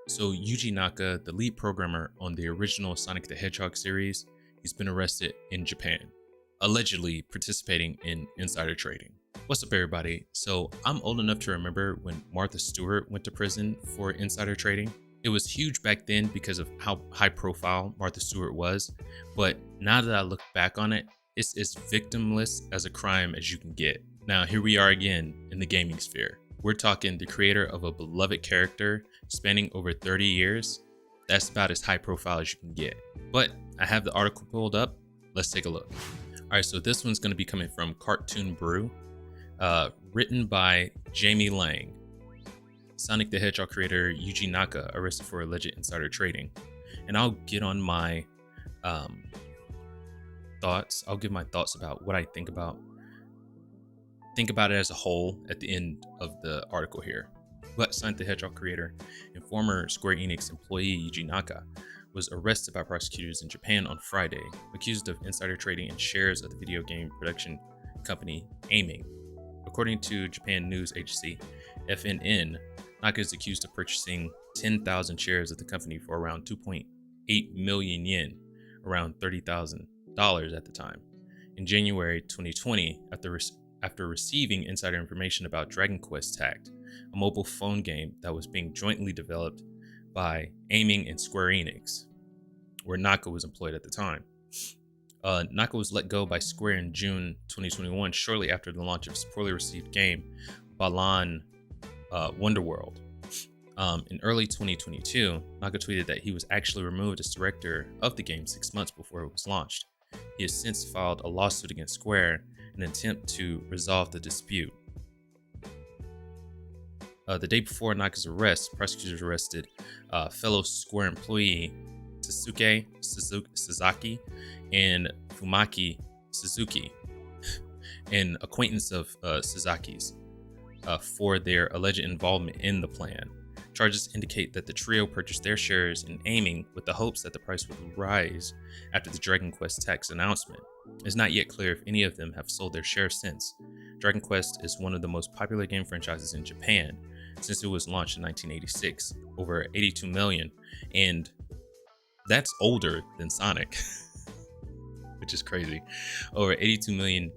So Yuji Naka, the lead programmer on the original Sonic the Hedgehog series, he's been arrested in Japan, allegedly participating in insider trading. What's up, everybody? So I'm old enough to remember when Martha Stewart went to prison for insider trading. It was huge back then because of how high profile Martha Stewart was, but now that I look back on it, it's as victimless as a crime as you can get. Now here we are again in the gaming sphere. We're talking the creator of a beloved character spanning over 30 years. That's about as high profile as you can get. But I have the article pulled up. Let's take a look. All right, so this one's going to be coming from Cartoon Brew, written by Jamie Lang. Sonic the Hedgehog creator Yuji Naka arrested for alleged insider trading. And I'll get on my thoughts. I'll give my thoughts about what I think about it as a whole at the end of the article here. But Sonic the Hedgehog creator and former Square Enix employee Yuji Naka was arrested by prosecutors in Japan on Friday, accused of insider trading in shares of the video game production company Aiming. According to Japan news agency FNN, Naka is accused of purchasing 10,000 shares of the company for around 2.8 million yen, around $30,000 at the time. In January 2020, after receiving insider information about Dragon Quest Tact, a mobile phone game that was being jointly developed by Aiming and Square Enix, where Naka was employed at the time. Naka was let go by Square in June 2021, shortly after the launch of his poorly received game, Balan Wonderworld. In early 2022, Naka tweeted that he was actually removed as director of the game 6 months before it was launched. He has since filed a lawsuit against Square in an attempt to resolve the dispute. The day before Naka's arrest, prosecutors arrested fellow Square employee Tasuke Sasaki and Fumaki Suzuki, an acquaintance of Sasaki's, for their alleged involvement in the plan. Charges indicate that the trio purchased their shares in Aiming with the hopes that the price would rise after the Dragon Quest Tact announcement. It's not yet clear if any of them have sold their shares since. Dragon Quest is one of the most popular game franchises in Japan since it was launched in 1986, over 82 million, and that's older than Sonic, which is crazy. Over 82 million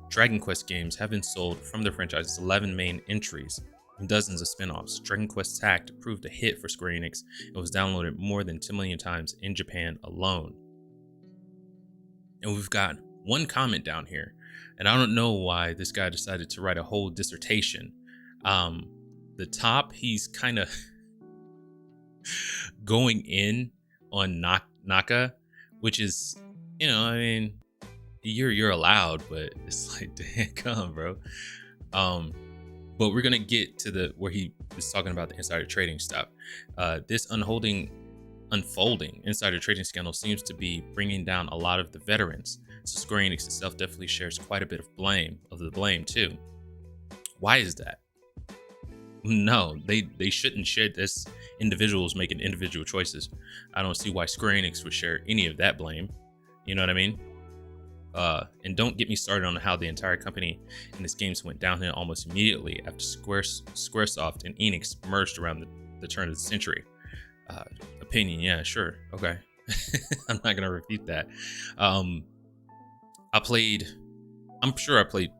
Dragon Quest games have been sold from the franchise's 11 main entries and dozens of spin-offs. Dragon Quest Tact proved a hit for Square Enix and was downloaded more than 10 million times in Japan alone. And we've got one comment down here, and I don't know why this guy decided to write a whole dissertation. The top, he's kind of going in on Naka, which is, I mean, you're allowed, but it's like, damn, come, bro. But we're gonna get to where he was talking about the insider trading stuff. This unfolding insider trading scandal seems to be bringing down a lot of the veterans. So Square Enix itself definitely shares quite a bit of the blame too. Why is that? No, they shouldn't share this. Individuals making individual choices. I don't see why Square Enix would share any of that blame. You know what I mean? And don't get me started on how the entire company and its games went downhill almost immediately after Squaresoft and Enix merged around the turn of the century. Opinion, yeah, sure, okay. I'm not gonna repeat that. I'm sure I played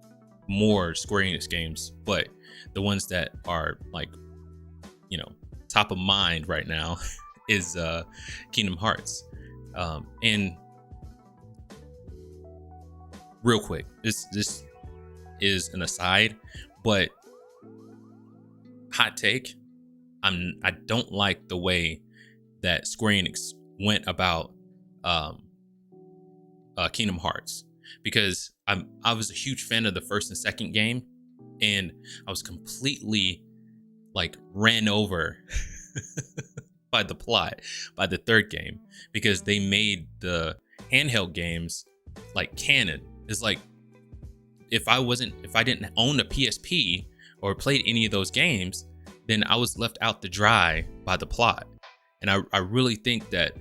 more Square Enix games, but the ones that are like, top of mind right now is Kingdom Hearts. And real quick, this is an aside, but hot take, I don't like the way that Square Enix went about Kingdom Hearts, because I was a huge fan of the first and second game, and I was completely ran over by the plot by the third game, because they made the handheld games canon. It's like, if I didn't own a PSP or played any of those games, then I was left out to dry by the plot. And I really think that,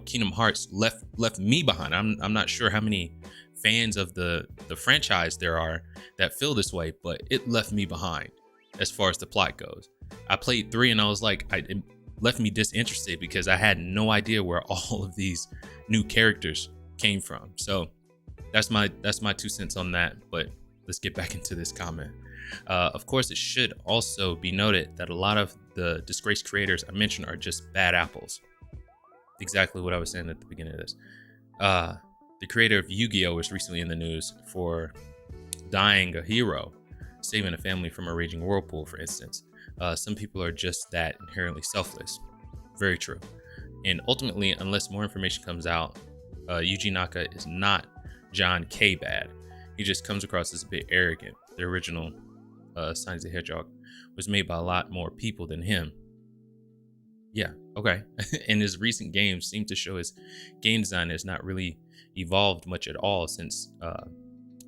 Kingdom Hearts left me behind. I'm not sure how many fans of the franchise there are that feel this way, but it left me behind as far as the plot goes. I played 3 and I was like, left me disinterested because I had no idea where all of these new characters came from. So that's my 2 cents on that. But let's get back into this comment. Of course, it should also be noted that a lot of the disgraced creators I mentioned are just bad apples. Exactly what I was saying at the beginning of this. The creator of Yu-Gi-Oh! Was recently in the news for dying a hero, saving a family from a raging whirlpool, for instance. Some people are just that inherently selfless. Very true. And ultimately, unless more information comes out, Yuji Naka is not John K. bad. He just comes across as a bit arrogant. The original Sonic the Hedgehog was made by a lot more people than him. Yeah, okay. And his recent games seem to show his game design has not really evolved much at all since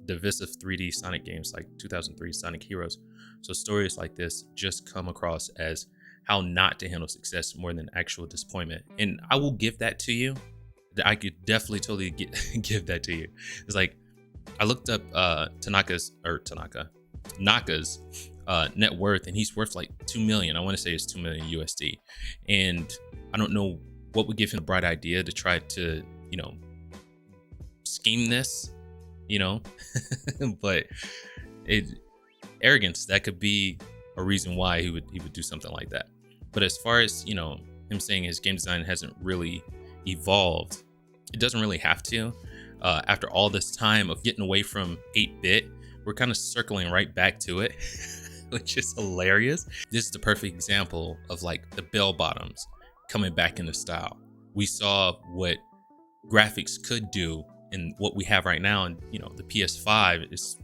divisive 3D Sonic games like 2003 Sonic Heroes. So stories like this just come across as how not to handle success more than actual disappointment. And I will give that to you. I could definitely totally give that to you. It's like, I looked up Naka's net worth, and he's worth like 2 million. I want to say it's 2 million USD. And I don't know what would give him a bright idea to try to, scheme this, but arrogance, that could be a reason why he would do something like that. But as far as, him saying his game design hasn't really evolved, it doesn't really have to. After all this time of getting away from 8-bit, we're kind of circling right back to it, which is hilarious. This is the perfect example of like the bell bottoms coming back into style. We saw what graphics could do and what we have right now, and the PS5 is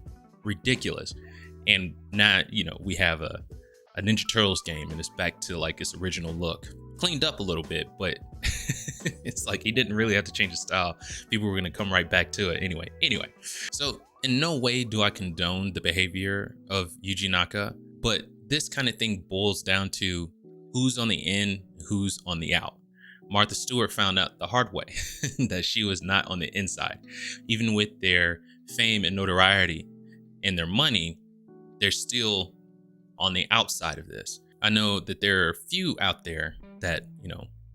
ridiculous. And now we have a Ninja Turtles game, and it's back to like its original look, cleaned up a little bit, but it's like he didn't really have to change his style. People were going to come right back to it anyway. So in no way do I condone the behavior of Yuji Naka, but this kind of thing boils down to who's on the in, who's on the out. Martha Stewart found out the hard way that she was not on the inside. Even with their fame and notoriety and their money, they're still on the outside of this. I know that there are a few out there that,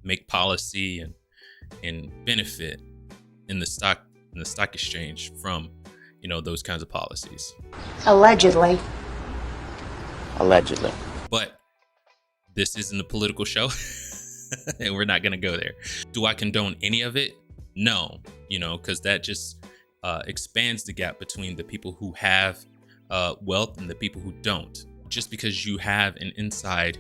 make policy and benefit in the stock exchange from, those kinds of policies. Allegedly. But this isn't a political show. And we're not going to go there. Do I condone any of it? No, because that just expands the gap between the people who have wealth and the people who don't. Just because you have an inside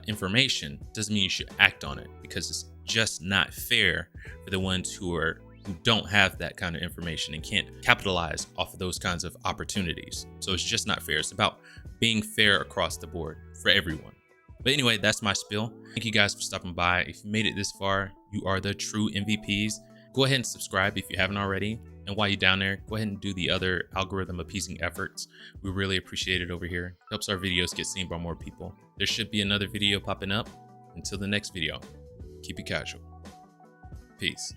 information doesn't mean you should act on it, because it's just not fair for the ones who don't have that kind of information and can't capitalize off of those kinds of opportunities. So it's just not fair. It's about being fair across the board for everyone. But anyway, that's my spiel. Thank you guys for stopping by. If you made it this far, you are the true MVPs. Go ahead and subscribe if you haven't already. And while you're down there, go ahead and do the other algorithm appeasing efforts. We really appreciate it over here. It helps our videos get seen by more people. There should be another video popping up. Until the next video, keep it casual. Peace.